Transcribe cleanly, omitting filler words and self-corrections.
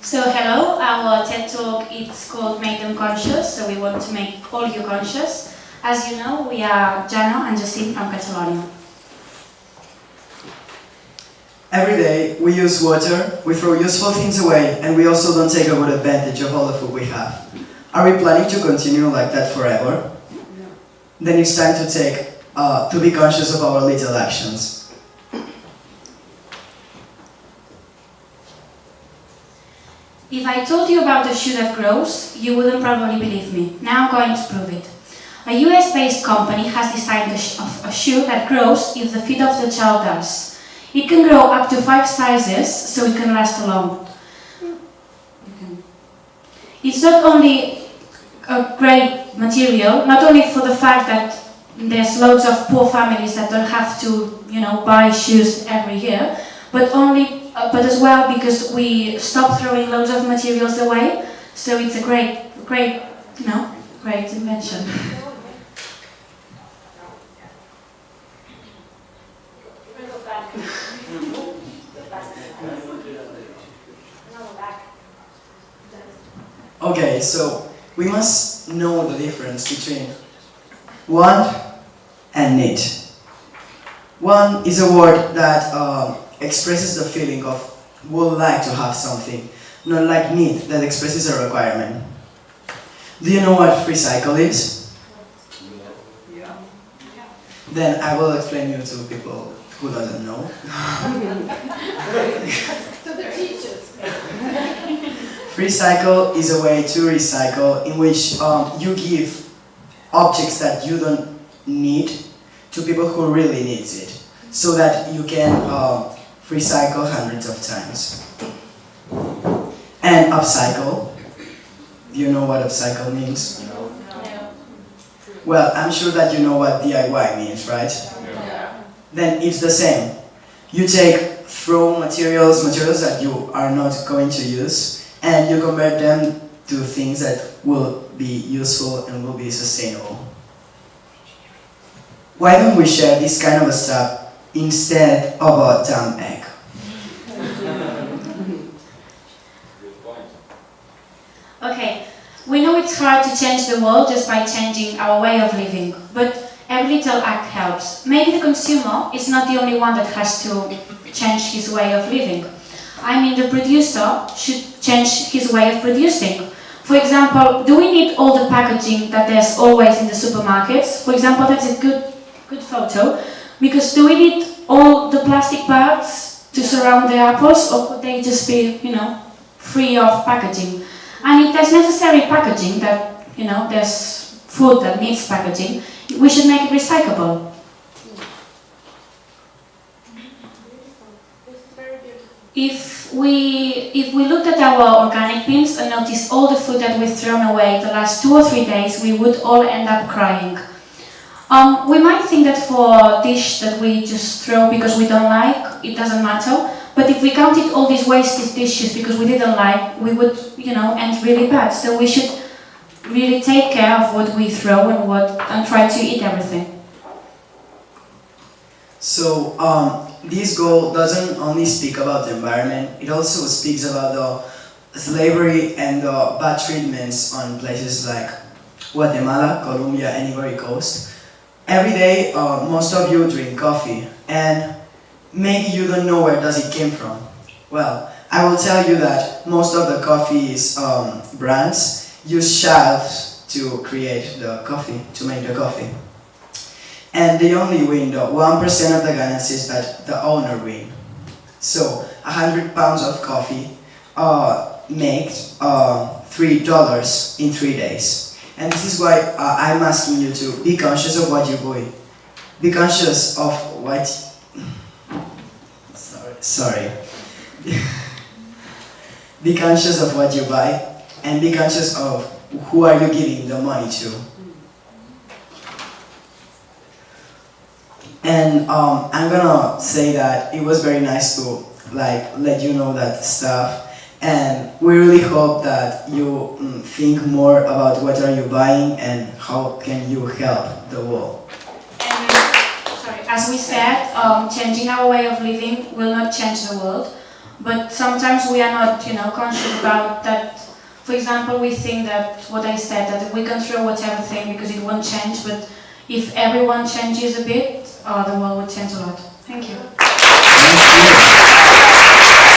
So hello, our TED Talk it's called Make Them Conscious, so we want to make all you conscious. As you know, we are Jana and Jacint from Catalonia. Every day we use water, we throw useful things away, and we also don't take a good advantage of all the food we have. Are we planning to continue like that forever? No. Then it's time to be conscious of our little actions. If I told you about a shoe that grows, you wouldn't probably believe me. Now I'm going to prove it. A US-based company has designed a shoe that grows if the feet of the child does. It can grow up to 5 sizes, so it can last long. It's not only a great material, not only for the fact that there's loads of poor families that don't have to, buy shoes every year, but as well because we stop throwing loads of materials away. So it's a great invention. Okay, so we must know the difference between want and need. Want is a word that expresses the feeling of would like to have something, not like need that expresses a requirement. Do you know what free cycle is? Yeah. Then I will explain you to people who doesn't know. To the teachers. Free cycle is a way to recycle in which you give objects that you don't need to people who really needs it, so that you can recycle hundreds of times. And upcycle. Do you know what upcycle means? No. Well, I'm sure that you know what DIY means, right? Yeah. Then it's the same. You throw materials that you are not going to use, and you convert them to things that will be useful and will be sustainable. Why don't we share this kind of a stuff instead of a dumb egg? Okay, we know it's hard to change the world just by changing our way of living, but every little act helps. Maybe the consumer is not the only one that has to change his way of living. The producer should change his way of producing. For example, do we need all the packaging that there's always in the supermarkets? For example, that's a good photo, because do we need all the plastic bags to surround the apples, or could they just be, free of packaging? And if there's necessary packaging, that, there's food that needs packaging, we should make it recyclable. If we looked at our organic bins and noticed all the food that we've thrown away the last 2 or 3 days, we would all end up crying. We might think that for a dish that we just throw because we don't like, it doesn't matter. But if we counted all these wasted dishes because we didn't like, we would, end really bad. So we should really take care of what we throw and try to eat everything. So this goal doesn't only speak about the environment, it also speaks about the slavery and the bad treatments on places like Guatemala, Colombia, and Ivory Coast. Every day, most of you drink coffee, and maybe you don't know where does it came from. Well, I will tell you that most of the coffee's brands use shells to create the coffee, to make the coffee. And they only win the 1% of the ganancias that the owner win. So, 100 pounds of coffee makes $3 in 3 days. And this is why I'm asking you to be conscious of what you buy. Be conscious of what... Sorry. Be conscious of what you buy, and be conscious of who are you giving the money to. And I'm gonna say that it was very nice to let you know that stuff, and we really hope that you think more about what are you buying and how can you help the world. As we said, changing our way of living will not change the world. But sometimes we are not, conscious about that. For example, we think that what I said, that we can throw whatever thing because it won't change, but if everyone changes a bit, the world will change a lot. Thank you. Thank you.